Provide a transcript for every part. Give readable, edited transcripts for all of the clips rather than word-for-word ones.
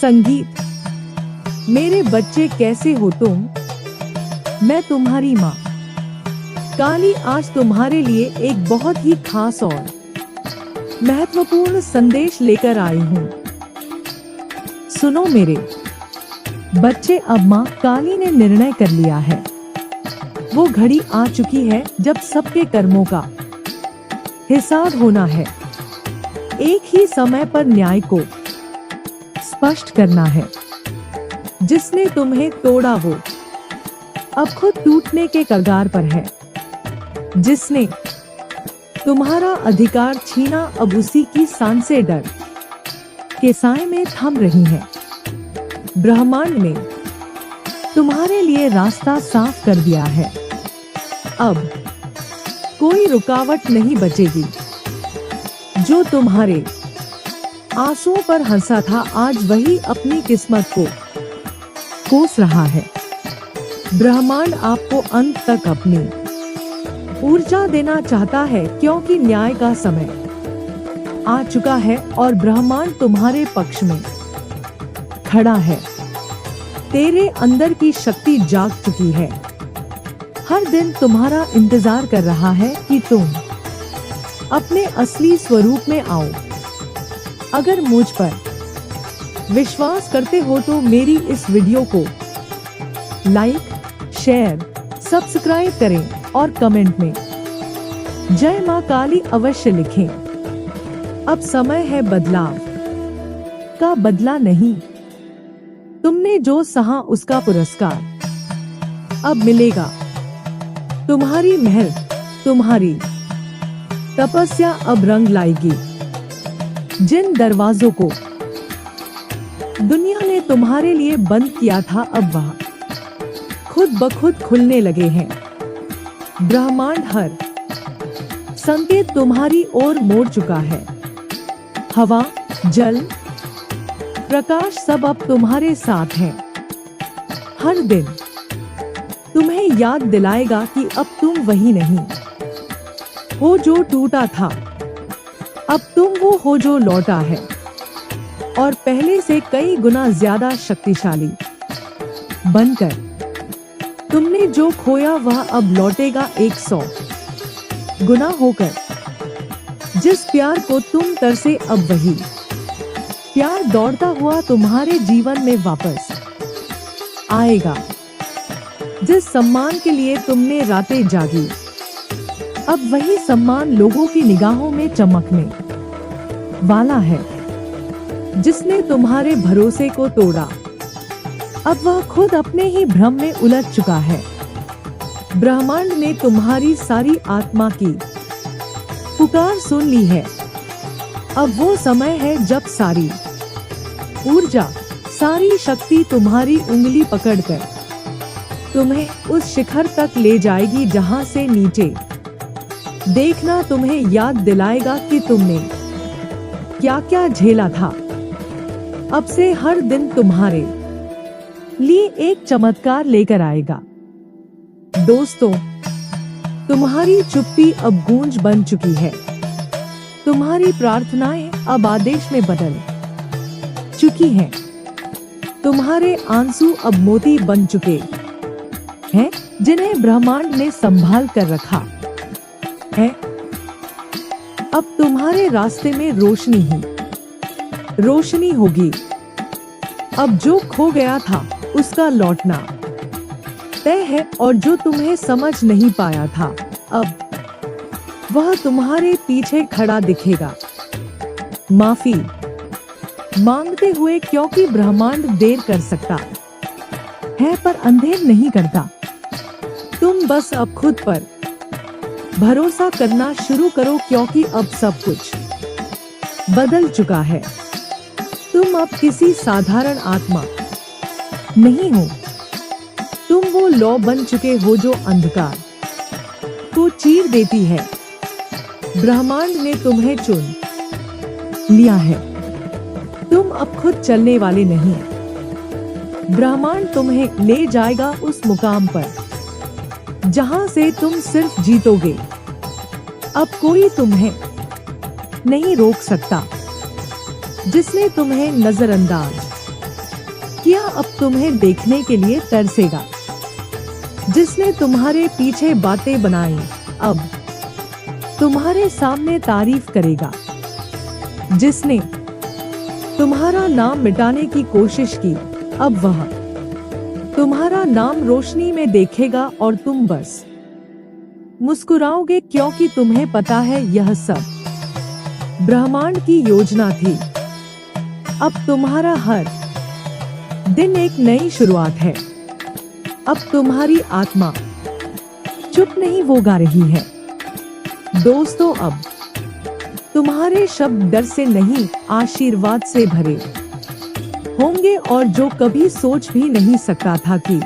संगीत। मेरे बच्चे कैसे हो तुम? मैं तुम्हारी माँ काली आज तुम्हारे लिए एक बहुत ही खास और महत्वपूर्ण संदेश लेकर आई हूँ। सुनो मेरे बच्चे, अब माँ काली ने निर्णय कर लिया है। वो घड़ी आ चुकी है जब सबके कर्मों का हिसाब होना है। एक ही समय पर न्याय को स्पष्ट करना है। जिसने तुम्हें तोड़ा वो अब खुद टूटने के कगार पर है। जिसने तुम्हारा अधिकार छीना अब उसी की सांसें डर के साए में थम रही हैं। ब्रह्मांड ने तुम्हारे लिए रास्ता साफ कर दिया है। अब कोई रुकावट नहीं बचेगी। जो तुम्हारे आंसुओं पर हंसा था आज वही अपनी किस्मत को कोस रहा है। ब्रह्मांड आपको अंत तक अपनी ऊर्जा देना चाहता है, क्योंकि न्याय का समय आ चुका है और ब्रह्मांड तुम्हारे पक्ष में खड़ा है। तेरे अंदर की शक्ति जाग चुकी है। हर दिन तुम्हारा इंतजार कर रहा है कि तुम अपने असली स्वरूप में आओ। अगर मुझ पर विश्वास करते हो तो मेरी इस वीडियो को लाइक, शेयर, सब्सक्राइब करें और कमेंट में जय मां काली अवश्य लिखें। अब समय है बदलाव का, बदला नहीं। तुमने जो सहा उसका पुरस्कार अब मिलेगा। तुम्हारी मेहनत, तुम्हारी तपस्या अब रंग लाएगी। जिन दरवाजों को दुनिया ने तुम्हारे लिए बंद किया था अब वह खुद ब खुद खुलने लगे हैं। ब्रह्मांड हर संकेत तुम्हारी ओर मोड़ चुका है। हवा, जल, प्रकाश सब अब तुम्हारे साथ हैं। हर दिन तुम्हें याद दिलाएगा कि अब तुम वही नहीं हो जो टूटा था। अब तुम वो हो जो लौटा है, और पहले से कई गुना ज्यादा शक्तिशाली बनकर। तुमने जो खोया वह अब लौटेगा 100 गुना होकर। जिस प्यार को तुम तरसे अब वही प्यार दौड़ता हुआ तुम्हारे जीवन में वापस आएगा। जिस सम्मान के लिए तुमने रातें जागी अब वही सम्मान लोगों की निगाहों में चमकने वाला है। जिसने तुम्हारे भरोसे को तोड़ा अब वह खुद अपने ही भ्रम में उलझ चुका है। ब्रह्मांड ने तुम्हारी सारी आत्मा की पुकार सुन ली है। अब वो समय है जब सारी ऊर्जा, सारी शक्ति तुम्हारी उंगली पकड़कर तुम्हें उस शिखर तक ले जाएगी जहां से नीचे देखना तुम्हें याद दिलाएगा कि तुमने क्या क्या झेला था। अब से हर दिन तुम्हारे लिए एक चमत्कार लेकर आएगा। दोस्तों, तुम्हारी चुप्पी अब गूंज बन चुकी है। तुम्हारी प्रार्थनाएं अब आदेश में बदल चुकी हैं। तुम्हारे आंसू अब मोती बन चुके हैं, जिन्हें ब्रह्मांड ने संभाल कर रखा है। अब तुम्हारे रास्ते में रोशनी ही रोशनी होगी। अब जो खो गया था उसका लौटना तय है, और जो तुम्हें समझ नहीं पाया था अब वह तुम्हारे पीछे खड़ा दिखेगा, माफी मांगते हुए, क्योंकि ब्रह्मांड देर कर सकता है पर अंधेर नहीं करता। तुम बस अब खुद पर भरोसा करना शुरू करो, क्योंकि अब सब कुछ बदल चुका है। तुम अब किसी साधारण आत्मा नहीं हो। तुम वो लौ बन चुके हो जो अंधकार को चीर देती है। ब्रह्मांड ने तुम्हें चुन लिया है। तुम अब खुद चलने वाले नहीं। ब्रह्मांड तुम्हें ले जाएगा उस मुकाम पर जहां से तुम सिर्फ जीतोगे। अब कोई तुम्हें नहीं रोक सकता। जिसने तुम्हें नजरअंदाज क्या अब तुम्हें देखने के लिए तरसेगा? जिसने तुम्हारे पीछे बातें बनाई, अब तुम्हारे सामने तारीफ करेगा। जिसने तुम्हारा नाम मिटाने की कोशिश की, अब वह तुम्हारा नाम रोशनी में देखेगा और तुम बस मुस्कुराओगे, क्योंकि तुम्हें पता है यह सब ब्रह्मांड की योजना थी। अब तुम्हारा हर दिन एक नई शुरुआत है। अब तुम्हारी आत्मा चुप नहीं वो गा रही है। दोस्तों, अब तुम्हारे शब्द डर से नहीं, आशीर्वाद से भरे होंगे, और जो कभी सोच भी नहीं सकता था कि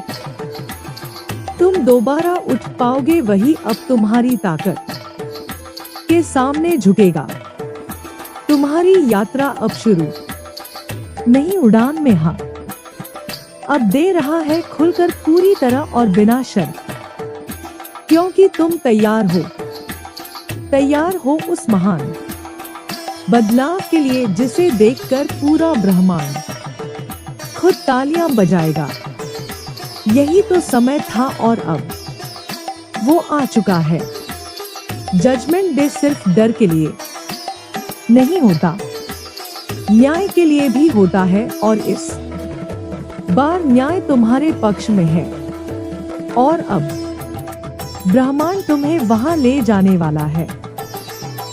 तुम दोबारा उठ पाओगे, वही अब तुम्हारी ताकत के सामने झुकेगा। तुम्हारी यात्रा अब शुरू नहीं उड़ान में, हाँ, अब दे रहा है खुलकर, पूरी तरह और बिना शर्त, क्योंकि तुम तैयार हो उस महान बदलाव के लिए जिसे देखकर पूरा ब्रह्मांड खुद तालियां बजाएगा। यही तो समय था और अब वो आ चुका है। जजमेंट डे सिर्फ डर के लिए नहीं होता, न्याय के लिए भी होता है, और इस बार न्याय तुम्हारे पक्ष में है। और अब ब्रह्मांड तुम्हें वहां ले जाने वाला है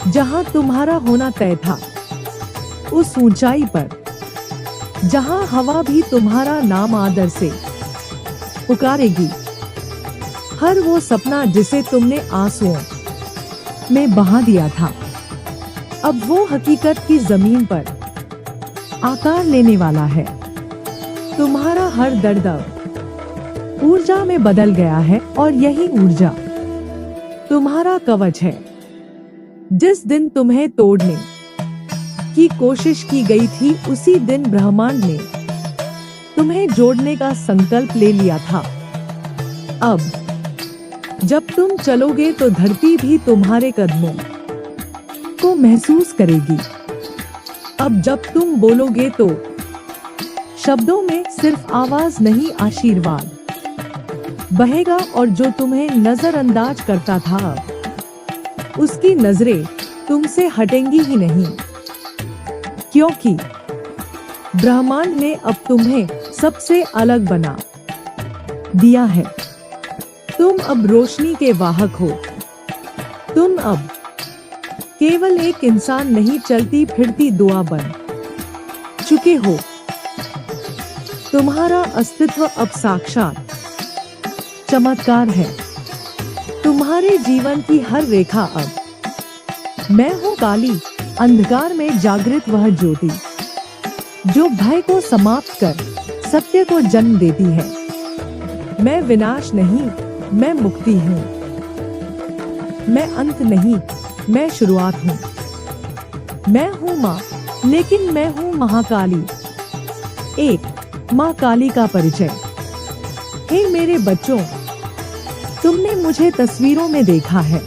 जहां तुम्हारा होना तय था, उस ऊंचाई पर जहां हवा भी तुम्हारा नाम आदर से पुकारेगी। हर वो सपना जिसे तुमने आंसुओं में बहा दिया था, अब वो हकीकत की जमीन पर आकार लेने वाला है। तुम्हारा हर दर्द अब ऊर्जा में बदल गया है, और यही ऊर्जा तुम्हारा कवच है। जिस दिन तुम्हें तोड़ने की कोशिश की गई थी, उसी दिन ब्रह्मांड ने तुम्हें जोड़ने का संकल्प ले लिया था। अब जब तुम चलोगे तो धरती भी तुम्हारे कदमों को महसूस करेगी। अब जब तुम बोलोगे तो शब्दों में सिर्फ आवाज नहीं, आशीर्वाद बहेगा, और जो तुम्हें नजरअंदाज करता था, अब उसकी नजरें तुमसे हटेंगी ही नहीं, क्योंकि ब्रह्मांड ने अब तुम्हें सबसे अलग बना दिया है। तुम अब रोशनी के वाहक हो। तुम अब केवल एक इंसान नहीं, चलती फिरती दुआ बन चुके हो। तुम्हारा अस्तित्व अब साक्षात चमत्कार है। तुम्हारे जीवन की हर रेखा अब मैं हूँ काली, अंधकार में जागृत वह ज्योति जो भय को समाप्त कर सत्य को जन्म देती है। मैं विनाश नहीं, मैं मुक्ति हूँ। मैं अंत नहीं, मैं शुरुआत हूँ। मैं हूँ माँ, लेकिन मैं हूँ महाकाली। एक माँ काली का परिचय। हे मेरे बच्चों, तुमने मुझे तस्वीरों में देखा है,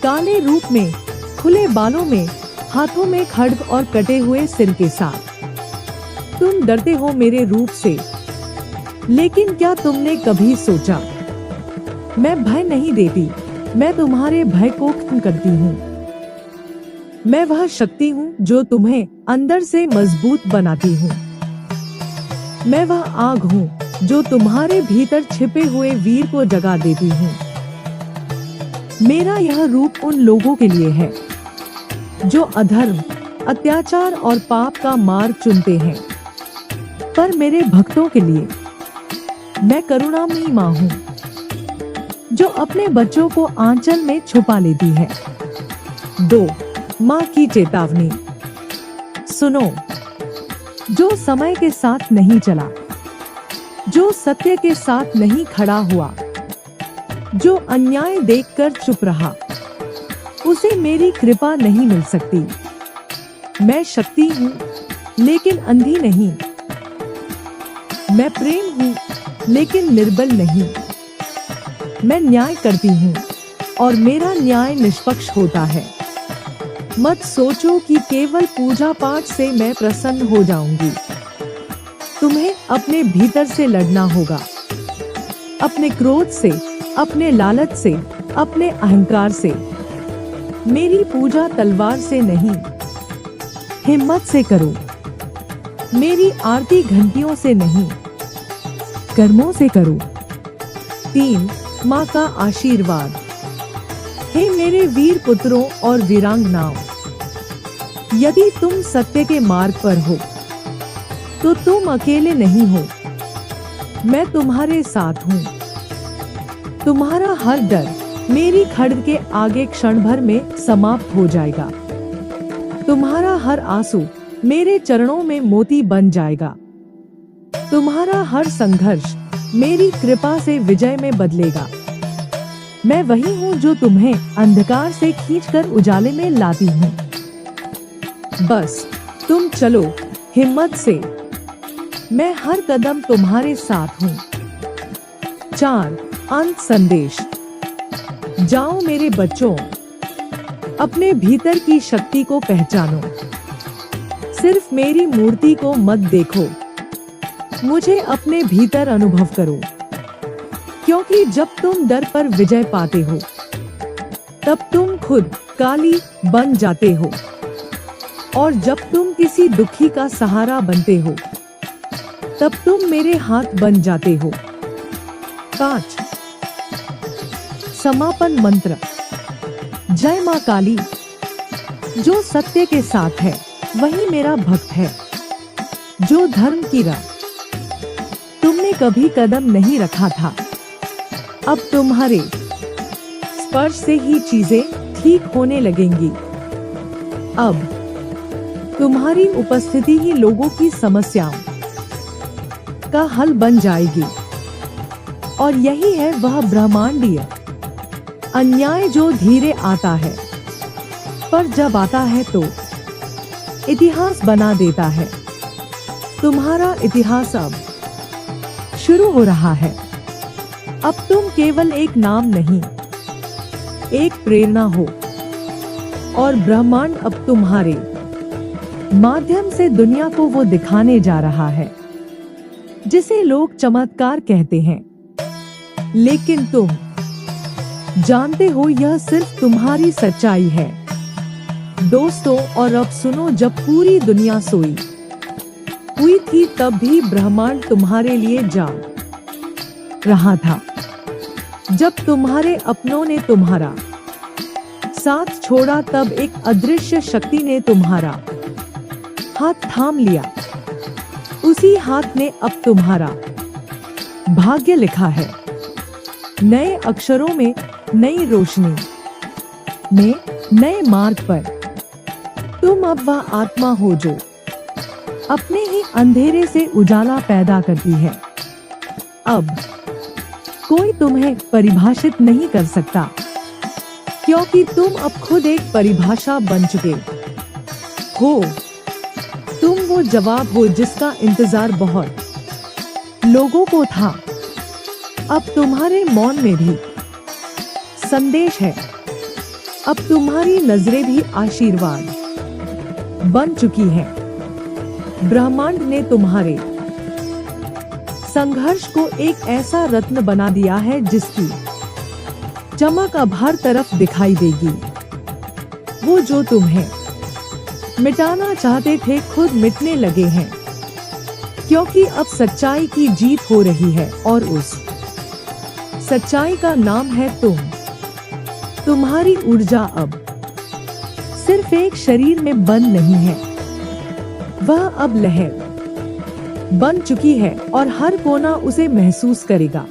काले रूप में, खुले बालों में, हाथों में खड्ग और कटे हुए सिर के साथ। तुम डरते हो मेरे रूप से, लेकिन क्या तुमने कभी सोचा मैं भय नहीं देती, मैं तुम्हारे भय को खत्म करती हूँ। मैं वह शक्ति हूँ जो तुम्हें अंदर से मजबूत बनाती हूँ। मैं वह आग हूँ जो तुम्हारे भीतर छिपे हुए वीर को जगा देती हूँ। मेरा यह रूप उन लोगों के लिए है जो अधर्म, अत्याचार और पाप का मार्ग चुनते हैं, पर मेरे भक्तों के लिए मैं करुणामयी माँ हूँ जो अपने बच्चों को आंचल में छुपा लेती है। 2 माँ की चेतावनी। सुनो, जो समय के साथ नहीं चला, जो सत्य के साथ नहीं खड़ा हुआ, जो अन्याय देखकर चुप रहा, उसे मेरी कृपा नहीं मिल सकती। मैं शक्ति हूँ, लेकिन अंधी नहीं। मैं प्रेम हूँ, लेकिन निर्बल नहीं। मैं न्याय करती हूँ, और मेरा न्याय निष्पक्ष होता है। मत सोचो कि केवल पूजा पाठ से मैं प्रसन्न हो जाऊंगी। तुम्हें अपने भीतर से लड़ना होगा, अपने क्रोध से, अपने लालच से, अपने अहंकार से। मेरी पूजा तलवार से नहीं, हिम्मत से करो। मेरी आरती घंटियों से नहीं, कर्मों से करो। 3. माँ का आशीर्वाद। हे मेरे वीर पुत्रों और वीरांगनाओं, यदि तुम सत्य के मार्ग पर हो तो तुम अकेले नहीं हो, मैं तुम्हारे साथ हूँ। तुम्हारा हर डर मेरी खड्ग के आगे क्षण भर में समाप्त हो जाएगा। तुम्हारा हर आंसू मेरे चरणों में मोती बन जाएगा। तुम्हारा हर संघर्ष मेरी कृपा से विजय में बदलेगा। मैं वही हूँ जो तुम्हें अंधकार से खींचकर उजाले में लाती हूँ। बस तुम चलो हिम्मत से, मैं हर कदम तुम्हारे साथ हूँ। 4. अंत संदेश। जाओ मेरे बच्चों, अपने भीतर की शक्ति को पहचानो। सिर्फ मेरी मूर्ति को मत देखो, मुझे अपने भीतर अनुभव करो। क्योंकि जब तुम डर पर विजय पाते हो तब तुम खुद काली बन जाते हो, और जब तुम किसी दुखी का सहारा बनते हो तब तुम मेरे हाथ बन जाते हो। 5. समापन मंत्र। जय माँ काली। जो सत्य के साथ है वही मेरा भक्त है। जो धर्म की राह तुमने कभी कदम नहीं रखा था, अब तुम्हारे स्पर्श से ही चीजें ठीक होने लगेंगी। अब तुम्हारी उपस्थिति ही लोगों की समस्याओं का हल बन जाएगी। और यही है वह ब्रह्मांडीय अन्याय जो धीरे आता है, पर जब आता है तो इतिहास बना देता है। तुम्हारा इतिहास अब शुरू हो रहा है। अब तुम केवल एक नाम नहीं, एक प्रेरणा हो, और ब्रह्मांड अब तुम्हारे माध्यम से दुनिया को वो दिखाने जा रहा है जिसे लोग चमत्कार कहते हैं। लेकिन तुम जानते हो यह सिर्फ तुम्हारी सच्चाई है। दोस्तों, और अब सुनो, जब पूरी दुनिया सोई हुई थी तब भी ब्रह्मांड तुम्हारे लिए जाग रहा था। जब तुम्हारे अपनों ने तुम्हारा साथ छोड़ा तब एक अदृश्य शक्ति ने तुम्हारा हाथ थाम लिया। उसी हाथ ने अब तुम्हारा भाग्य लिखा है, नए अक्षरों में, नई रोशनी में, नए मार्ग पर। तुम अब वह आत्मा हो जो अपने ही अंधेरे से उजाला पैदा करती है। अब कोई तुम्हें परिभाषित नहीं कर सकता, क्योंकि तुम अब खुद एक परिभाषा बन चुके हो। तुम वो जवाब हो जिसका इंतजार बहुत लोगों को था। अब तुम्हारे मौन में भी संदेश है। अब तुम्हारी नजरें भी आशीर्वाद बन चुकी हैं। ब्रह्मांड ने तुम्हारे संघर्ष को एक ऐसा रत्न बना दिया है जिसकी चमक अब हर तरफ दिखाई देगी। वो जो तुम्हें मिटाना चाहते थे खुद मिटने लगे हैं, क्योंकि अब सच्चाई की जीत हो रही है, और उस सच्चाई का नाम है तुम। तुम्हारी ऊर्जा अब सिर्फ एक शरीर में बंद नहीं है, वह अब लहर बन चुकी है और हर कोना उसे महसूस करेगा।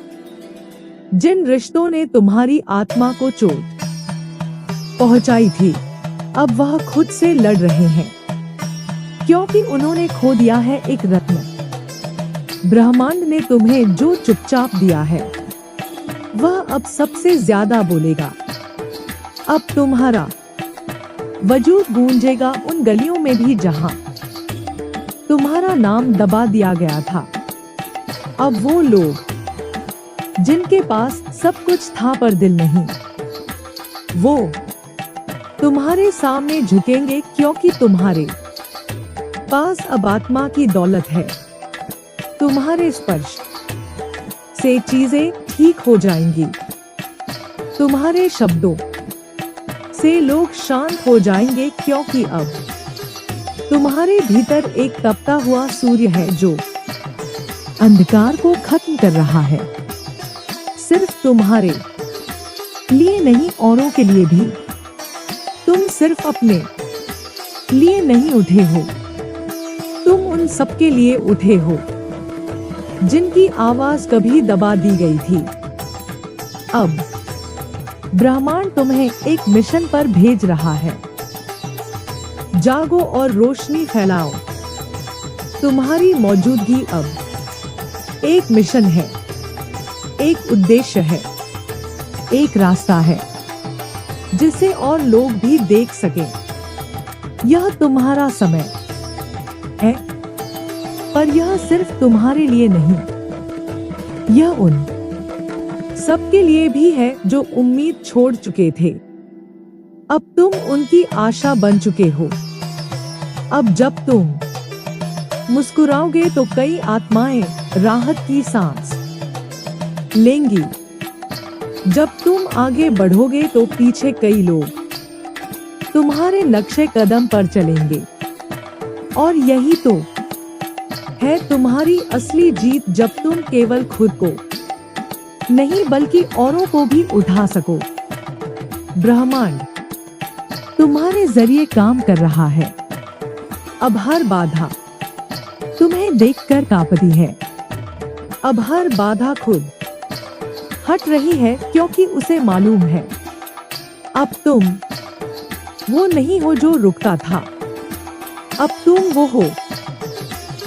जिन रिश्तों ने तुम्हारी आत्मा को चोट पहुंचाई थी, अब वह खुद से लड़ रहे हैं, क्योंकि उन्होंने खो दिया है एक रत्न। ब्रह्मांड ने तुम्हें जो चुपचाप दिया है वह अब सबसे ज्यादा बोलेगा। अब तुम्हारा वजूद गूंजेगा उन गलियों में भी जहां तुम्हारा नाम दबा दिया गया था। अब वो लोग जिनके पास सब कुछ था पर दिल नहीं, वो तुम्हारे सामने झुकेंगे, क्योंकि तुम्हारे पास अब आत्मा की दौलत है। तुम्हारे स्पर्श से चीजें ठीक हो जाएंगी। तुम्हारे शब्दों से लोग शांत हो जाएंगे, क्योंकि अब तुम्हारे भीतर एक तपता हुआ सूर्य है जो अंधकार को खत्म कर रहा है। सिर्फ तुम्हारे लिए नहीं, औरों के लिए भी। तुम सिर्फ अपने लिए नहीं उठे हो, तुम उन सबके लिए उठे हो जिनकी आवाज कभी दबा दी गई थी। अब ब्रह्मांड तुम्हें एक मिशन पर भेज रहा है। जागो और रोशनी फैलाओ। तुम्हारी मौजूदगी अब एक मिशन है, एक उद्देश्य है, एक रास्ता है जिसे और लोग भी देख सके। यह तुम्हारा समय है, पर यह सिर्फ तुम्हारे लिए नहीं, यह उन सबके लिए भी है जो उम्मीद छोड़ चुके थे। अब तुम उनकी आशा बन चुके हो। अब जब तुम मुस्कुराओगे तो कई आत्माएं राहत की सांस लेंगी। जब तुम आगे बढ़ोगे तो पीछे कई लोग तुम्हारे नक्शे कदम पर चलेंगे। और यही तो है तुम्हारी असली जीत, जब तुम केवल खुद को नहीं बल्कि औरों को भी उठा सको। ब्रह्मांड तुम्हारे जरिए काम कर रहा है। अब हर बाधा तुम्हें देखकर कांपती है। अब हर बाधा खुद हट रही है, क्योंकि उसे मालूम है अब तुम वो नहीं हो जो रुकता था। अब तुम वो हो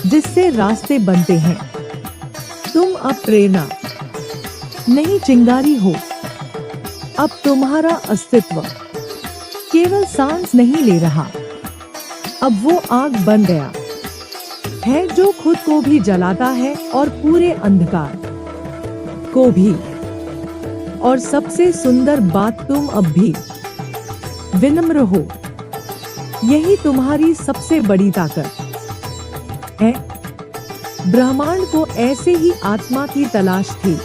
जिससे रास्ते बनते हैं। तुम अब प्रेरणा नहीं, चिंगारी हो। अब तुम्हारा अस्तित्व केवल सांस नहीं ले रहा, अब वो आग बन गया है जो खुद को भी जलाता है और पूरे अंधकार को भी। और सबसे सुंदर बात, तुम अब भी विनम्र हो। यही तुम्हारी सबसे बड़ी ताकत है। ब्रह्मांड को ऐसे ही आत्मा की तलाश थी,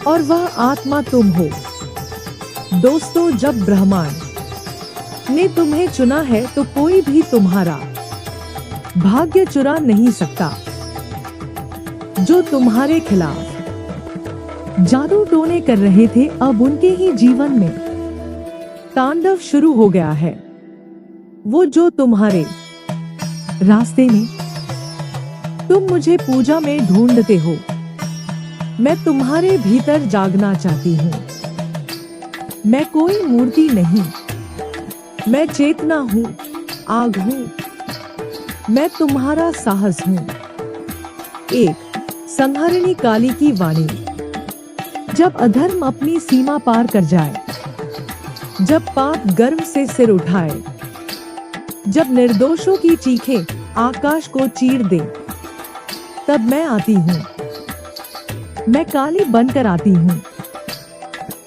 और वह आत्मा तुम हो। दोस्तों, जब ब्रह्मांड ने तुम्हें चुना है तो कोई भी तुम्हारा भाग्य चुरा नहीं सकता। जो तुम्हारे खिलाफ जादू टोने कर रहे थे, अब उनके ही जीवन में तांडव शुरू हो गया है। वो जो तुम्हारे रास्ते में तुम मुझे पूजा में ढूंढते हो, मैं तुम्हारे भीतर जागना चाहती हूँ। मैं कोई मूर्ति नहीं, मैं चेतना हूँ, आग हूँ। मैं तुम्हारा साहस हूँ। एक संहारिणी काली की वाणी। जब अधर्म अपनी सीमा पार कर जाए, जब पाप गर्व से सिर उठाए, जब निर्दोषों की चीखें आकाश को चीर दे, तब मैं आती हूँ। मैं काली बनकर आती हूँ।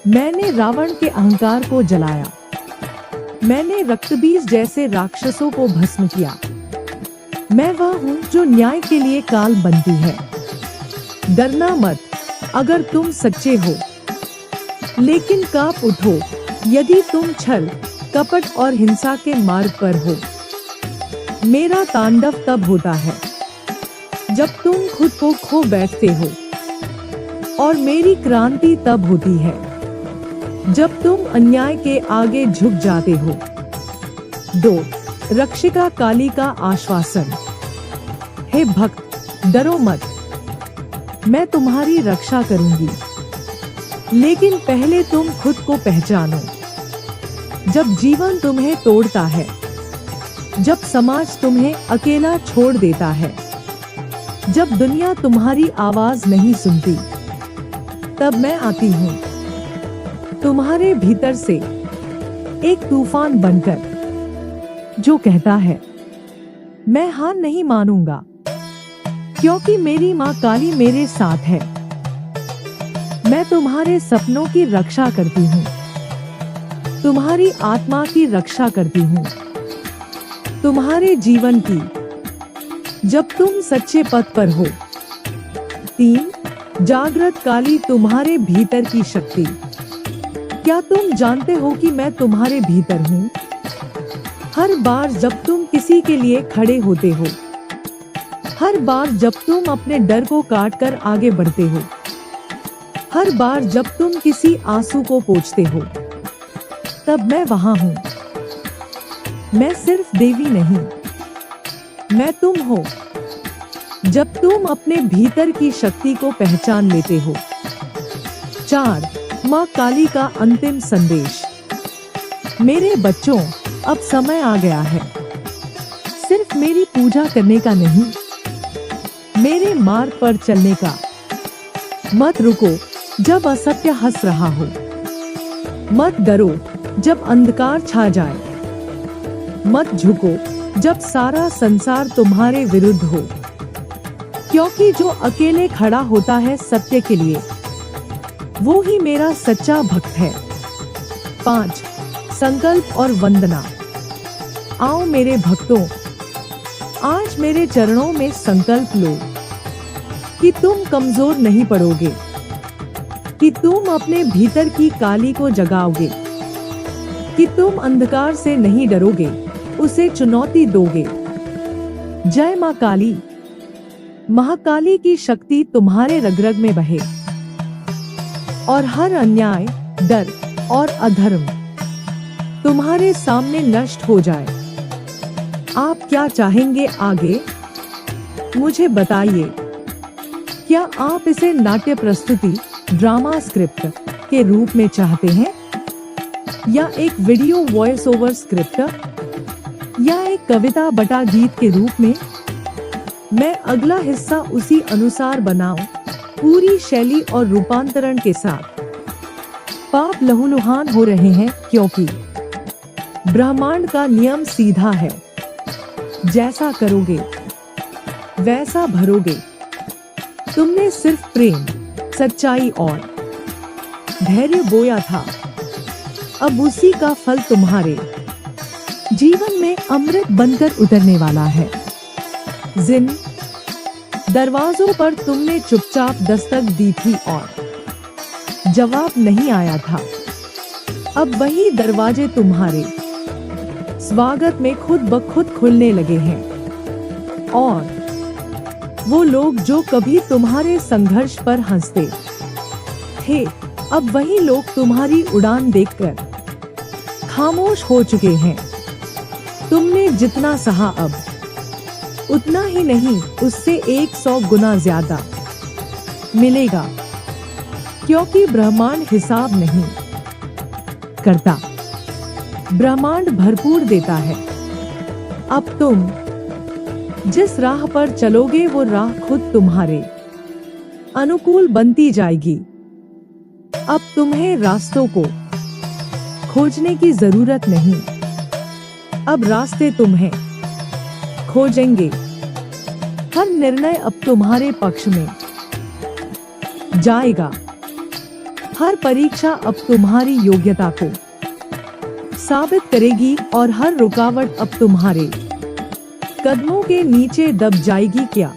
मैंने रावण के अहंकार को जलाया। मैंने रक्तबीज जैसे राक्षसों को भस्म किया। मैं वह हूँ जो न्याय के लिए काल बनती है। डरना मत अगर तुम सच्चे हो, लेकिन कांप उठो यदि तुम छल, कपट और हिंसा के मार्ग पर हो। मेरा तांडव तब होता है जब तुम खुद को खो बैठते हो, और मेरी क्रांति तब होती है जब तुम अन्याय के आगे झुक जाते हो। 2 रक्षिका काली का आश्वासन। हे भक्त, डरो मत, मैं तुम्हारी रक्षा करूंगी। लेकिन पहले तुम खुद को पहचानो। जब जीवन तुम्हें तोड़ता है, जब समाज तुम्हें अकेला छोड़ देता है, जब दुनिया तुम्हारी आवाज नहीं सुनती, तब मैं आती हूँ तुम्हारे भीतर से एक तूफान बनकर, जो कहता है मैं हार नहीं मानूंगा, क्योंकि मेरी माँ काली मेरे साथ है। मैं तुम्हारे सपनों की रक्षा करती हूँ, तुम्हारी आत्मा की रक्षा करती हूँ, तुम्हारे जीवन की। जब तुम सच्चे पथ पर हो, 3 जागृत काली तुम्हारे भीतर की शक्ति। क्या तुम जानते हो कि मैं तुम्हारे भीतर हूँ? हर बार जब तुम किसी के लिए खड़े होते हो, हर बार जब तुम अपने डर को काट कर आगे बढ़ते हो, हर बार जब तुम किसी आंसू को पोंछते हो, तब मैं वहां हूं। मैं सिर्फ देवी नहीं, मैं तुम हो। जब तुम अपने भीतर की शक्ति को पहचान लेते हो। 4 माँ काली का अंतिम संदेश। मेरे बच्चों, अब समय आ गया है सिर्फ मेरी पूजा करने का नहीं, मेरे मार्ग पर चलने का। मत रुको जब असत्य हंस रहा हो, मत डरो जब अंधकार छा जाए, मत झुको जब सारा संसार तुम्हारे विरुद्ध हो, क्योंकि जो अकेले खड़ा होता है सत्य के लिए, वो ही मेरा सच्चा भक्त है। 5 संकल्प और वंदना। आओ मेरे भक्तों, आज मेरे चरणों में संकल्प लो कि तुम कमजोर नहीं पड़ोगे, कि तुम अपने भीतर की काली को जगाओगे, कि तुम अंधकार से नहीं डरोगे, उसे चुनौती दोगे। जय माँ काली। महाकाली की शक्ति तुम्हारे रग-रग में बहे और हर अन्याय, डर और अधर्म तुम्हारे सामने नष्ट हो जाए। आप क्या चाहेंगे आगे? मुझे बताइए। क्या आप इसे नाट्य प्रस्तुति, ड्रामा स्क्रिप्ट के रूप में चाहते हैं, या एक वीडियो वॉइस ओवर स्क्रिप्ट, या एक कविता बटा गीत के रूप में? मैं अगला हिस्सा उसी अनुसार बनाऊं, पूरी शैली और रूपांतरण के साथ। पाप लहूलुहान हो रहे हैं क्योंकि ब्रह्मांड का नियम सीधा है, जैसा करोगे वैसा भरोगे। तुमने सिर्फ प्रेम, सच्चाई और धैर्य बोया था, अब उसी का फल तुम्हारे जीवन में अमृत बनकर उतरने वाला है। जिन दरवाजों पर तुमने चुपचाप दस्तक दी थी और जवाब नहीं आया था, अब वही दरवाजे तुम्हारे स्वागत में खुद ब खुद खुलने लगे हैं। और वो लोग जो कभी तुम्हारे संघर्ष पर हंसते थे, अब वही लोग तुम्हारी उड़ान देखकर खामोश हो चुके हैं। तुमने जितना सहा, अब उतना ही नहीं, उससे 100 गुना ज्यादा मिलेगा, क्योंकि ब्रह्मांड हिसाब नहीं करता, ब्रह्मांड भरपूर देता है। अब तुम जिस राह पर चलोगे वो राह खुद तुम्हारे अनुकूल बनती जाएगी। अब तुम्हें रास्तों को खोजने की जरूरत नहीं, अब रास्ते तुम्हें खोजेंगे। हर निर्णय अब तुम्हारे पक्ष में जाएगा, हर परीक्षा अब तुम्हारी योग्यता को साबित करेगी और हर रुकावट अब तुम्हारे कदमों के नीचे दब जाएगी। क्या